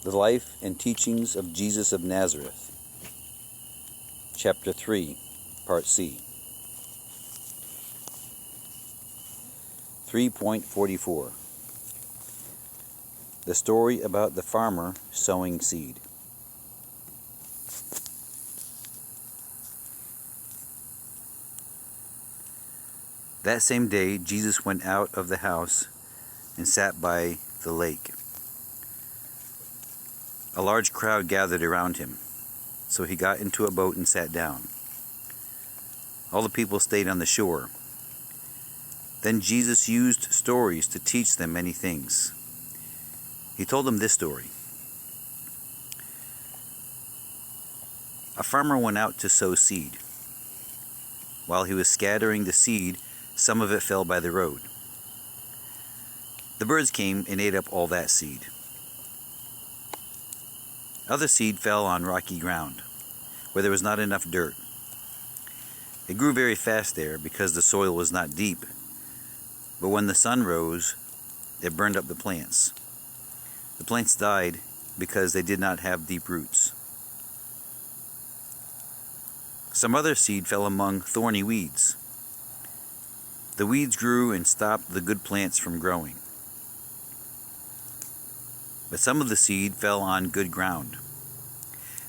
The Life and Teachings of Jesus of Nazareth, Chapter 3, Part C. 3.44. The story about the farmer sowing seed. That same day, Jesus went out of the house and sat by the lake. A large crowd gathered around him, so he got into a boat and sat down. All the people stayed on the shore. Then Jesus used stories to teach them many things. He told them this story. A farmer went out to sow seed. While he was scattering the seed, some of it fell by the road. The birds came and ate up all that seed. Other seed fell on rocky ground, where there was not enough dirt. It grew very fast there because the soil was not deep, but when the sun rose, it burned up the plants. The plants died because they did not have deep roots. Some other seed fell among thorny weeds. The weeds grew and stopped the good plants from growing. But some of the seed fell on good ground.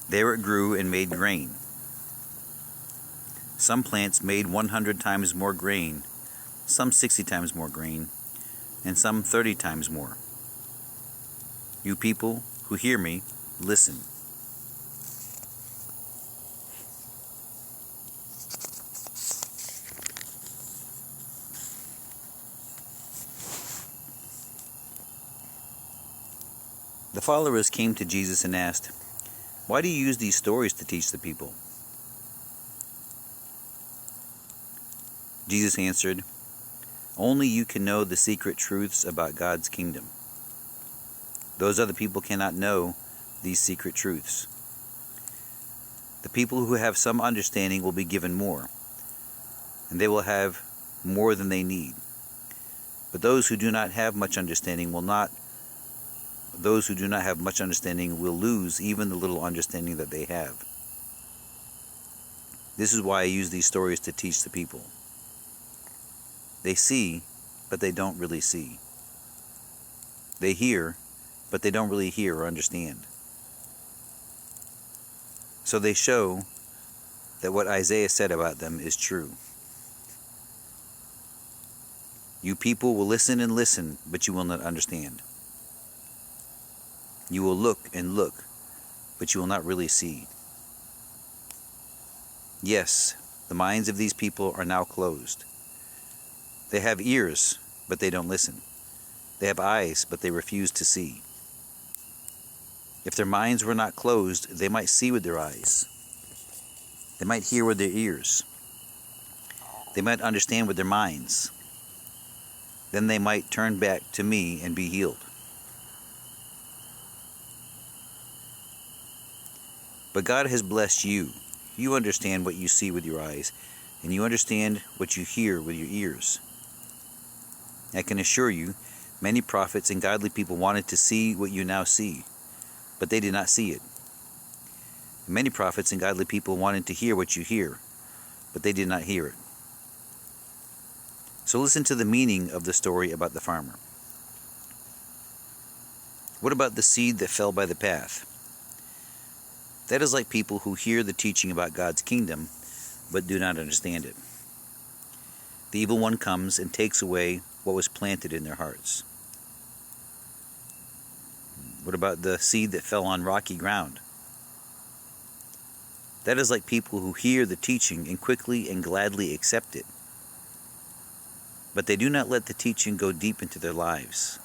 There it grew and made grain. Some plants made 100 times more grain, some 60 times more grain, and some 30 times more. You people who hear me, listen. The followers came to Jesus and asked, "Why do you use these stories to teach the people?" Jesus answered, "Only you can know the secret truths about God's kingdom. Those other people cannot know these secret truths. The people who have some understanding will be given more, and they will have more than they need. But those who do not have much understanding will lose even the little understanding that they have. This is why I use these stories to teach the people. They see, but they don't really see. They hear, but they don't really hear or understand. So they show that what Isaiah said about them is true. You people will listen and listen, but you will not understand. You will look and look, but you will not really see. Yes, the minds of these people are now closed. They have ears, but they don't listen. They have eyes, but they refuse to see. If their minds were not closed, they might see with their eyes. They might hear with their ears. They might understand with their minds. Then they might turn back to me and be healed. But God has blessed you. You understand what you see with your eyes, and you understand what you hear with your ears. I can assure you, many prophets and godly people wanted to see what you now see, but they did not see it. Many prophets and godly people wanted to hear what you hear, but they did not hear it. So listen to the meaning of the story about the farmer. What about the seed that fell by the path? That is like people who hear the teaching about God's kingdom, but do not understand it. The evil one comes and takes away what was planted in their hearts. What about the seed that fell on rocky ground? That is like people who hear the teaching and quickly and gladly accept it. But they do not let the teaching go deep into their lives.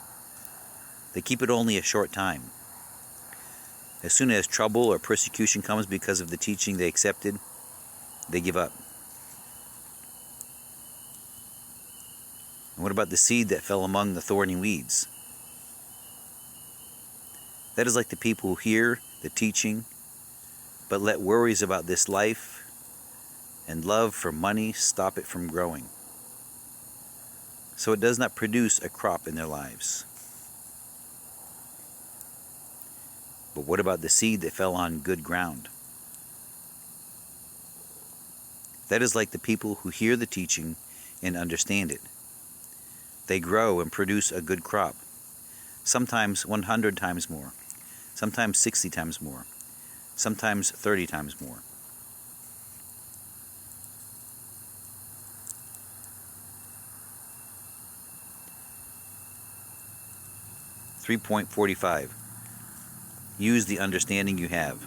They keep it only a short time. As soon as trouble or persecution comes because of the teaching they accepted, they give up. And what about the seed that fell among the thorny weeds? That is like the people who hear the teaching, but let worries about this life and love for money stop it from growing. So it does not produce a crop in their lives. But what about the seed that fell on good ground? That is like the people who hear the teaching and understand it. They grow and produce a good crop, sometimes 100 times more, sometimes 60 times more, sometimes 30 times more. .45. Use the understanding you have.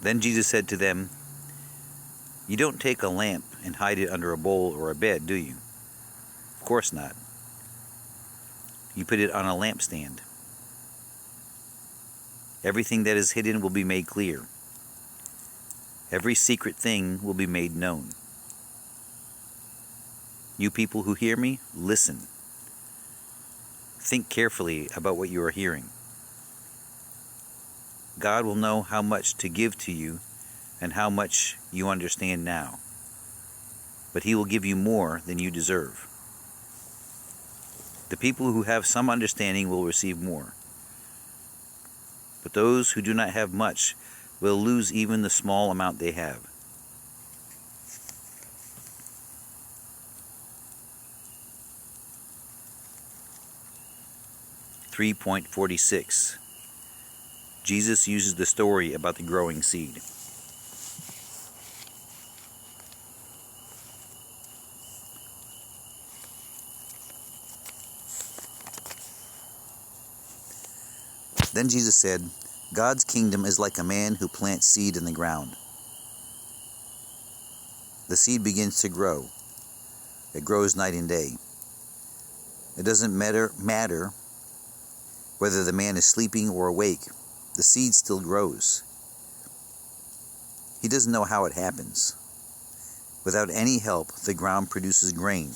Then Jesus said to them, "You don't take a lamp and hide it under a bowl or a bed, do you? Of course not. You put it on a lampstand. Everything that is hidden will be made clear. Every secret thing will be made known. You people who hear me, listen. Think carefully about what you are hearing. God will know how much to give to you and how much you understand now. But He will give you more than you deserve. The people who have some understanding will receive more. But those who do not have much will lose even the small amount they have." .46. Jesus uses the story about the growing seed. Then Jesus said, "God's kingdom is like a man who plants seed in the ground. The seed begins to grow. It grows night and day. It doesn't matter whether the man is sleeping or awake. The seed still grows. He doesn't know how it happens. Without any help, the ground produces grain.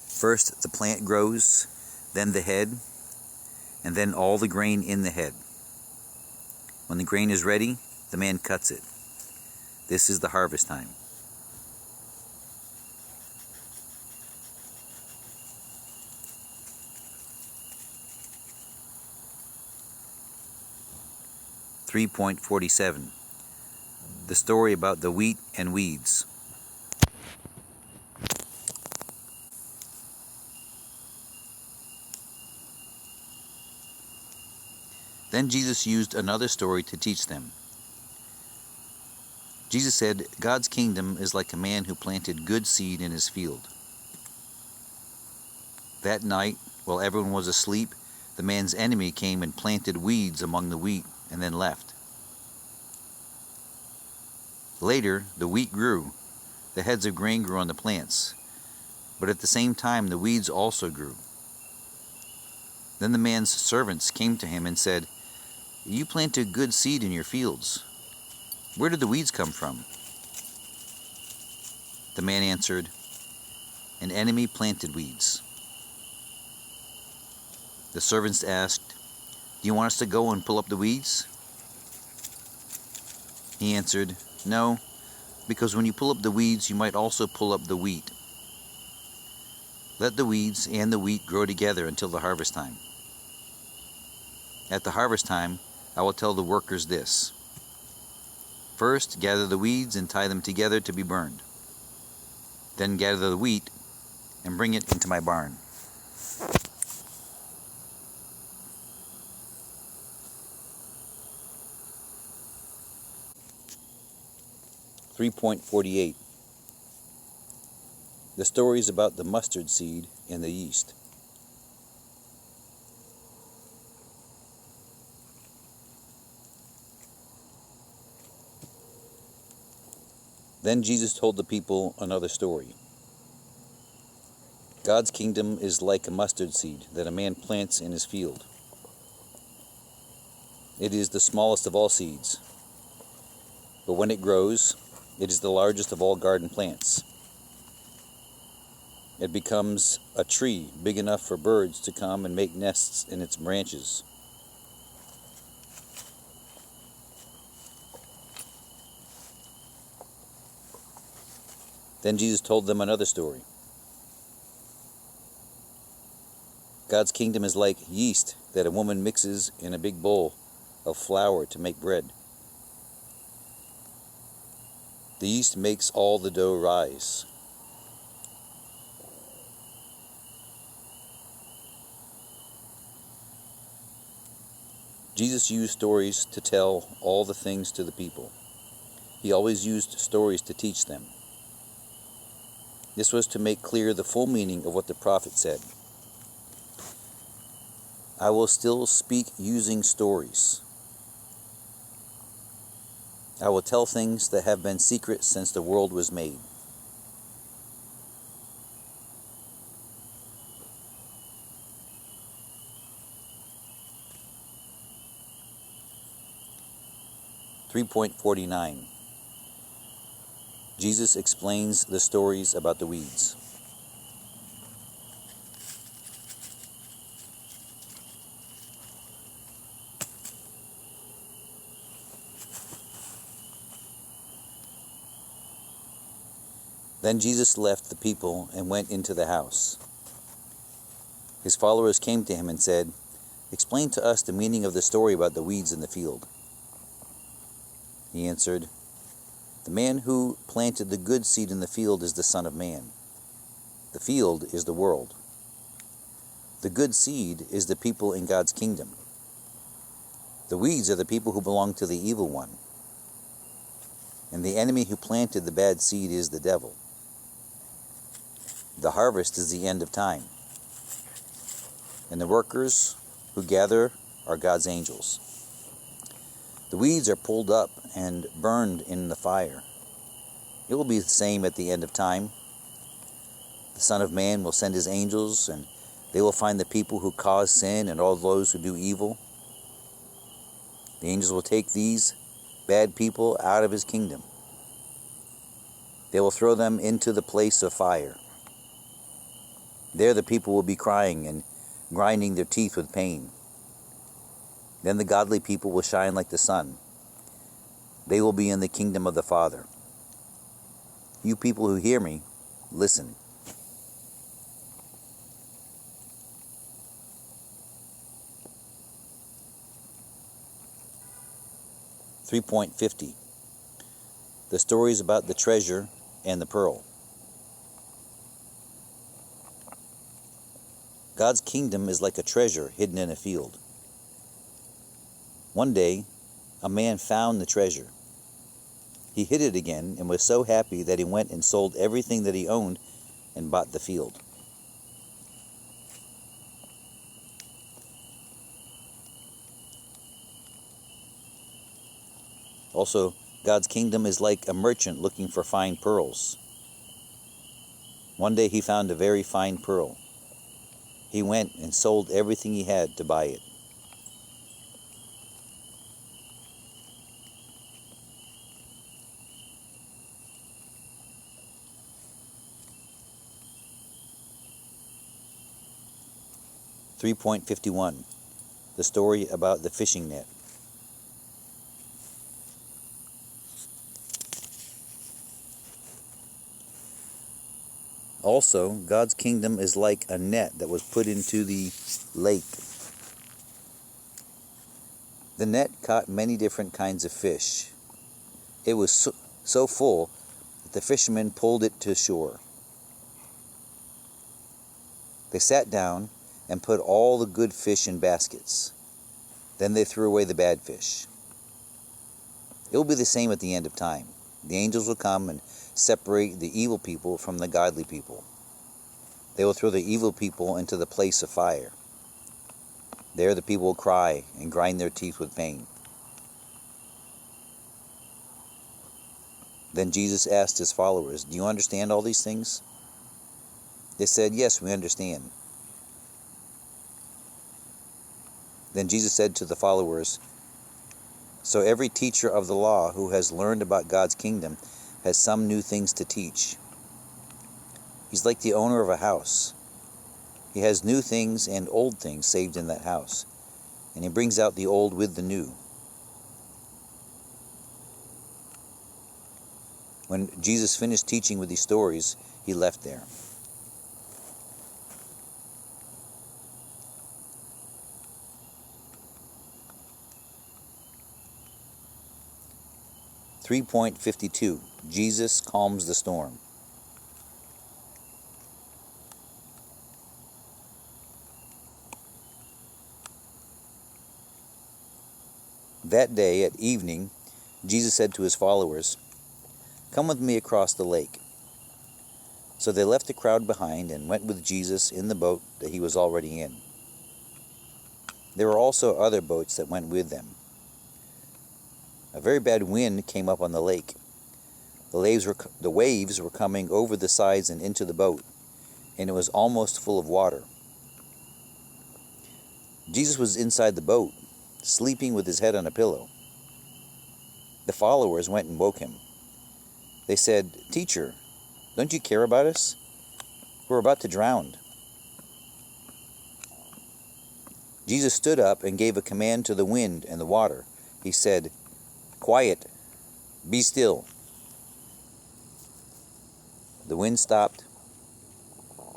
First, the plant grows, then the head, and then all the grain in the head. When the grain is ready, the man cuts it. This is the harvest time." .47. The story about the wheat and weeds. Then Jesus used another story to teach them. Jesus said, "God's kingdom is like a man who planted good seed in his field. That night, while everyone was asleep, the man's enemy came and planted weeds among the wheat and then left. Later, the wheat grew. The heads of grain grew on the plants. But at the same time, the weeds also grew. Then the man's servants came to him and said, 'You planted good seed in your fields. Where did the weeds come from?' The man answered, 'An enemy planted weeds.' The servants asked, 'Do you want us to go and pull up the weeds?' He answered, 'No, because when you pull up the weeds, you might also pull up the wheat. Let the weeds and the wheat grow together until the harvest time. At the harvest time, I will tell the workers this: First, gather the weeds and tie them together to be burned. Then gather the wheat and bring it into my barn.'" .48. The stories about the mustard seed and the yeast. Then Jesus told the people another story. "God's kingdom is like a mustard seed that a man plants in his field. It is the smallest of all seeds, but when it grows, it is the largest of all garden plants. It becomes a tree big enough for birds to come and make nests in its branches. Then Jesus told them another story. God's kingdom is like yeast that a woman mixes in a big bowl of flour to make bread. The yeast makes all the dough rise. Jesus used stories to tell all the things to the people. He always used stories to teach them. This was to make clear the full meaning of what the prophet said. I will still speak using stories. I will tell things that have been secret since the world was made. .49 Jesus explains the stories about the weeds. Then Jesus left the people and went into the house. His followers came to him and said, "Explain to us the meaning of the story about the weeds in the field." He answered, "The man who planted the good seed in the field is the Son of Man. The field is the world. The good seed is the people in God's kingdom. The weeds are the people who belong to the evil one. And the enemy who planted the bad seed is the devil. The harvest is the end of time. And the workers who gather are God's angels. The weeds are pulled up and burned in the fire. It will be the same at the end of time. The Son of Man will send his angels, and they will find the people who cause sin and all those who do evil. The angels will take these bad people out of his kingdom. They will throw them into the place of fire. There the people will be crying and grinding their teeth with pain. Then the godly people will shine like the sun. They will be in the kingdom of the Father. You people who hear me, listen." .50 The stories about the treasure and the pearl. God's kingdom is like a treasure hidden in a field. One day, a man found the treasure. He hid it again and was so happy that he went and sold everything that he owned and bought the field. Also, God's kingdom is like a merchant looking for fine pearls. One day he found a very fine pearl. He went and sold everything he had to buy it. .51 The story about the fishing net. Also, God's kingdom is like a net that was put into the lake. The net caught many different kinds of fish. It was so full that the fishermen pulled it to shore. They sat down and put all the good fish in baskets. Then they threw away the bad fish. It will be the same at the end of time. The angels will come and separate the evil people from the godly people. They will throw the evil people into the place of fire. There the people will cry and grind their teeth with pain. Then Jesus asked his followers, "Do you understand all these things?" They said, "Yes, we understand." Then Jesus said to the followers, "So every teacher of the law who has learned about God's kingdom has some new things to teach. He's like the owner of a house. He has new things and old things saved in that house, and he brings out the old with the new. When Jesus finished teaching with these stories, he left there. .52 Jesus calms the storm. That day at evening, Jesus said to his followers, "Come with me across the lake." So they left the crowd behind and went with Jesus in the boat that he was already in. There were also other boats that went with them. A very bad wind came up on the lake. The waves were coming over the sides and into the boat, and it was almost full of water. Jesus was inside the boat, sleeping with his head on a pillow. The followers went and woke him. They said, "Teacher, don't you care about us? We're about to drown." Jesus stood up and gave a command to the wind and the water. He said, "Quiet, be still." The wind stopped,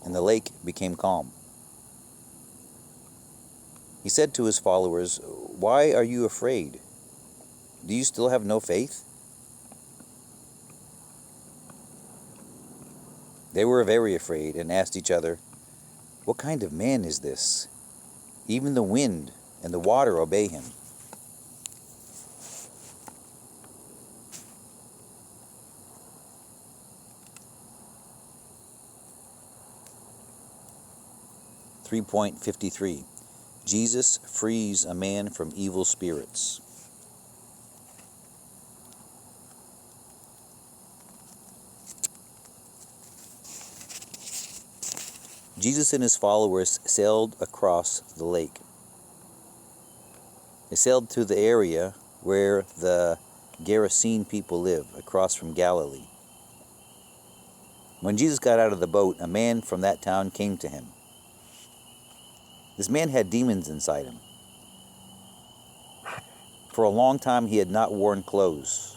and the lake became calm. He said to his followers, "Why are you afraid? Do you still have no faith?" They were very afraid and asked each other, "What kind of man is this? Even the wind and the water obey him." .53 Jesus frees a man from evil spirits. Jesus and his followers sailed across the lake. They sailed to the area where the Gerasene people live, across from Galilee. When Jesus got out of the boat, a man from that town came to him. This man had demons inside him. For a long time he had not worn clothes.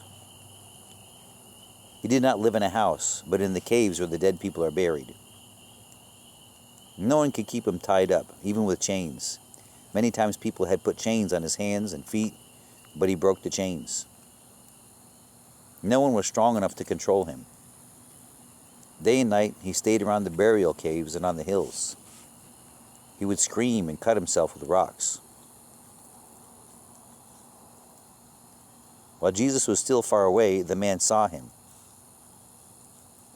He did not live in a house, but in the caves where the dead people are buried. No one could keep him tied up, even with chains. Many times people had put chains on his hands and feet, but he broke the chains. No one was strong enough to control him. Day and night he stayed around the burial caves and on the hills. He would scream and cut himself with rocks. While Jesus was still far away, the man saw him.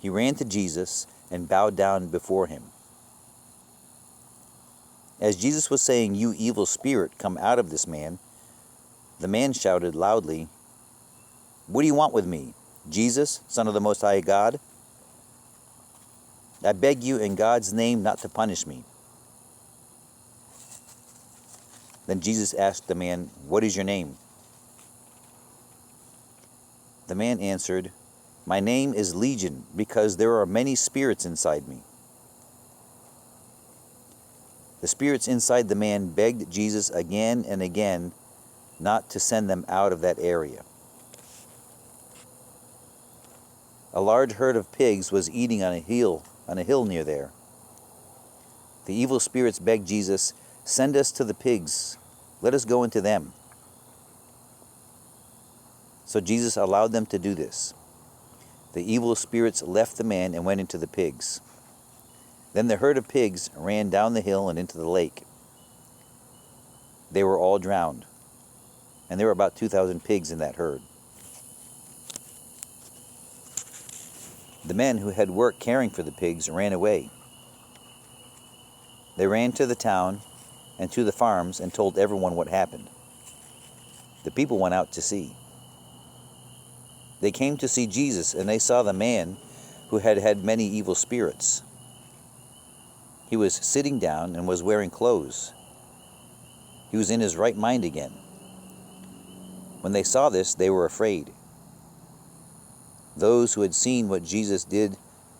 He ran to Jesus and bowed down before him. As Jesus was saying, "You evil spirit, come out of this man," the man shouted loudly, "What do you want with me, Jesus, Son of the Most High God? I beg you in God's name not to punish me." Then Jesus asked the man, "What is your name?" The man answered, "My name is Legion, because there are many spirits inside me." The spirits inside the man begged Jesus again and again not to send them out of that area. A large herd of pigs was eating on a hill near there. The evil spirits begged Jesus, "Send us to the pigs. Let us go into them." So Jesus allowed them to do this. The evil spirits left the man and went into the pigs. Then the herd of pigs ran down the hill and into the lake. They were all drowned, and there were about 2,000 pigs in that herd. The men who had work caring for the pigs ran away. They ran to the town and to the farms and told everyone what happened. The people went out to see. They came to see Jesus, and they saw the man who had had many evil spirits. He was sitting down and was wearing clothes. He was in his right mind again. When they saw this, they were afraid. Those who had seen what Jesus did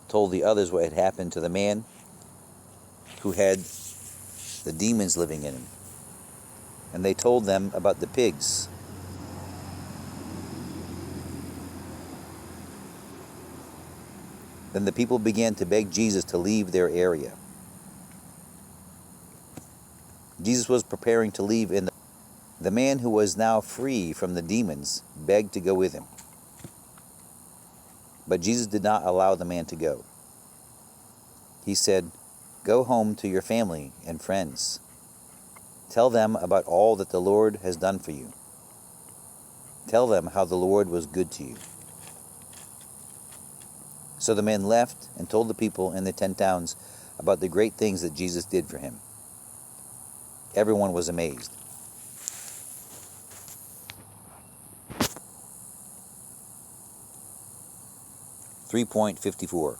told the others what had happened to the man who had the demons living in him. And they told them about the pigs. Then the people began to beg Jesus to leave their area. Jesus was preparing to leave, and the man who was now free from the demons begged to go with him. But Jesus did not allow the man to go. He said, "Go home to your family and friends. Tell them about all that the Lord has done for you. Tell them how the Lord was good to you." So the man left and told the people in the 10 towns about the great things that Jesus did for him. Everyone was amazed. .54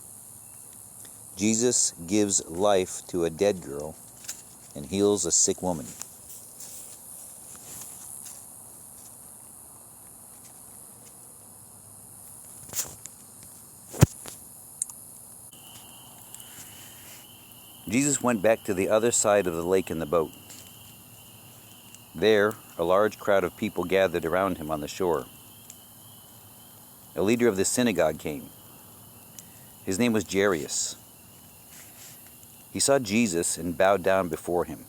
Jesus gives life to a dead girl and heals a sick woman. Jesus went back to the other side of the lake in the boat. There, a large crowd of people gathered around him on the shore. A leader of the synagogue came. His name was Jairus. He saw Jesus and bowed down before him.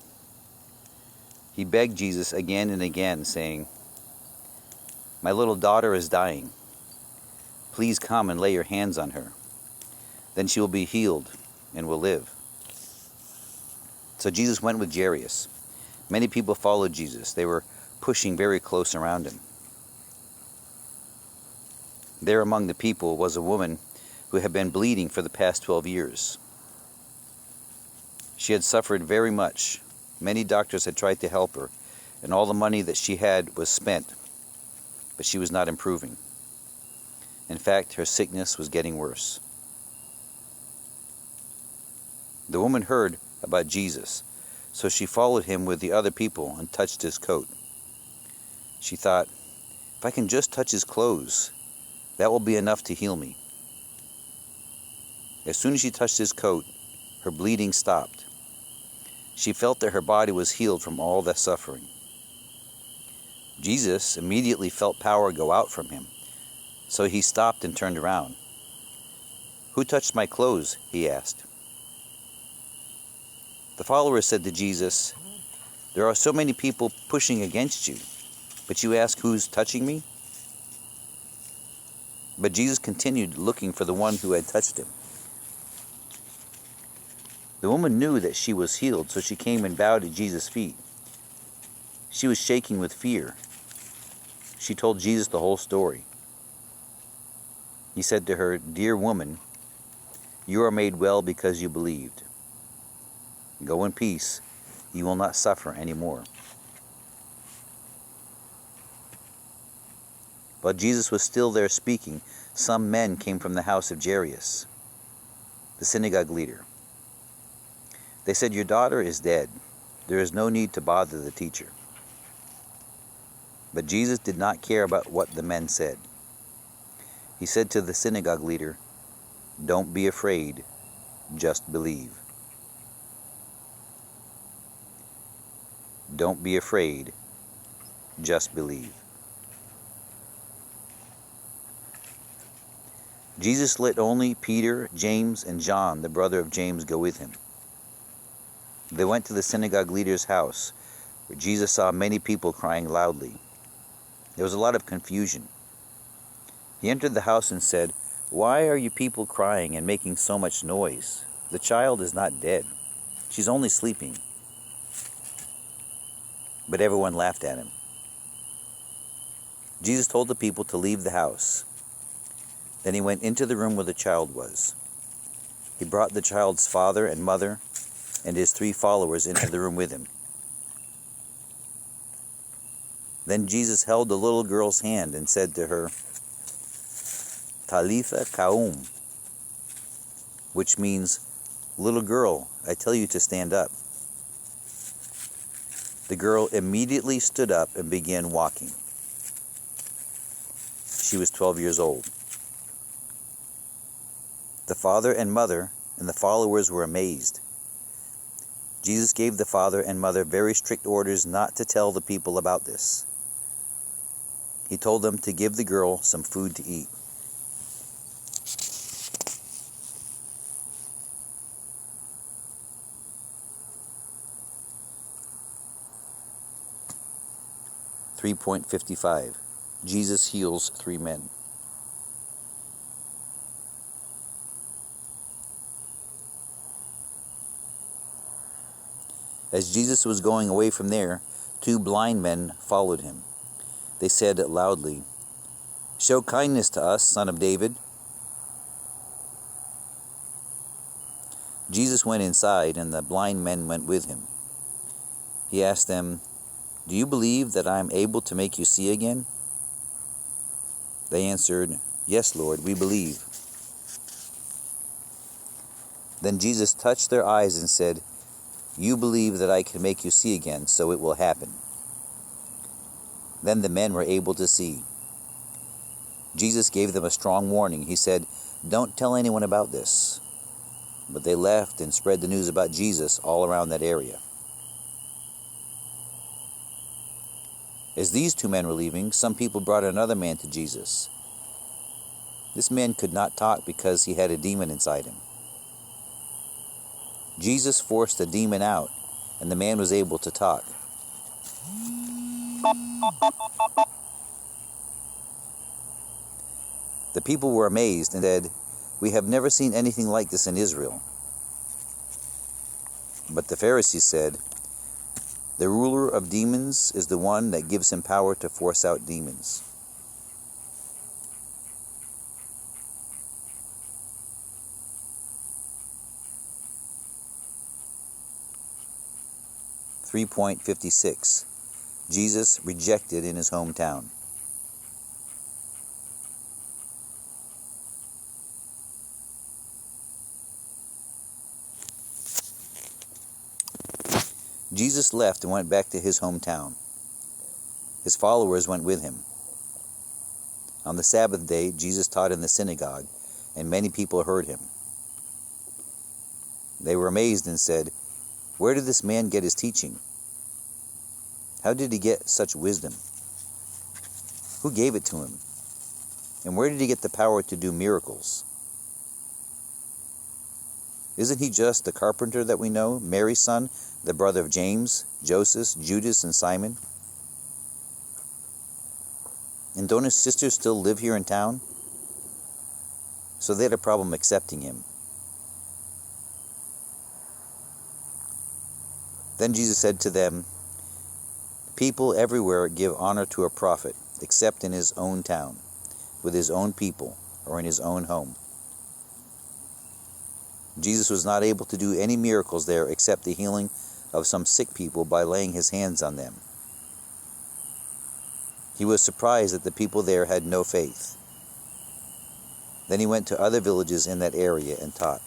He begged Jesus again and again, saying, "My little daughter is dying. Please come and lay your hands on her. Then she will be healed and will live." So Jesus went with Jairus. Many people followed Jesus. They were pushing very close around him. There among the people was a woman who had been bleeding for the past 12 years. She had suffered very much. Many doctors had tried to help her, and all the money that she had was spent, but she was not improving. In fact, her sickness was getting worse. The woman heard about Jesus, so she followed him with the other people and touched his coat. She thought, "If I can just touch his clothes, that will be enough to heal me." As soon as she touched his coat, her bleeding stopped. She felt that her body was healed from all that suffering. Jesus immediately felt power go out from him, so he stopped and turned around. "Who touched my clothes?" he asked. The followers said to Jesus, "There are so many people pushing against you, but you ask who's touching me?" But Jesus continued looking for the one who had touched him. The woman knew that she was healed, so she came and bowed at Jesus' feet. She was shaking with fear. She told Jesus the whole story. He said to her, "Dear woman, you are made well because you believed. Go in peace. You will not suffer anymore." While Jesus was still there speaking, some men came from the house of Jairus, the synagogue leader. They said, "Your daughter is dead. There is no need to bother the teacher." But Jesus did not care about what the men said. He said to the synagogue leader, "Don't be afraid, just believe." Don't be afraid, just believe. Jesus let only Peter, James, and John, the brother of James, go with him. They went to the synagogue leader's house, where Jesus saw many people crying loudly. There was a lot of confusion. He entered the house and said, "Why are you people crying and making so much noise? The child is not dead. She's only sleeping." But everyone laughed at him. Jesus told the people to leave the house. Then he went into the room where the child was. He brought the child's father and mother and his 3 followers into the room with him. Then Jesus held the little girl's hand and said to her, "Talitha kaum," which means, "Little girl, I tell you to stand up." The girl immediately stood up and began walking. She was 12 years old. The father and mother and the followers were amazed. Jesus gave the father and mother very strict orders not to tell the people about this. He told them to give the girl some food to eat. 3.55 Jesus heals 3 men. As Jesus was going away from there, 2 blind men followed him. They said loudly, "Show kindness to us, Son of David." Jesus went inside, and the blind men went with him. He asked them, "Do you believe that I am able to make you see again?" They answered, "Yes, Lord, we believe." Then Jesus touched their eyes and said, "You believe that I can make you see again, so it will happen." Then the men were able to see. Jesus gave them a strong warning. He said, "Don't tell anyone about this." But they left and spread the news about Jesus all around that area. As these 2 men were leaving, some people brought another man to Jesus. This man could not talk because he had a demon inside him. Jesus forced the demon out, and the man was able to talk. The people were amazed and said, "We have never seen anything like this in Israel." But the Pharisees said, "The ruler of demons is the one that gives him power to force out demons." (3.56) Jesus rejected in his hometown. Jesus left and went back to his hometown. His followers went with him. On the Sabbath day, Jesus taught in the synagogue, and many people heard him. They were amazed and said, "Where did this man get his teaching? How did he get such wisdom? Who gave it to him? And where did he get the power to do miracles? Isn't he just the carpenter that we know, Mary's son, the brother of James, Joseph, Judas, and Simon? And don't his sisters still live here in town?" So they had a problem accepting him. Then Jesus said to them, "People everywhere give honor to a prophet, except in his own town, with his own people, or in his own home." Jesus was not able to do any miracles there except the healing of some sick people by laying his hands on them. He was surprised that the people there had no faith. Then he went to other villages in that area and taught.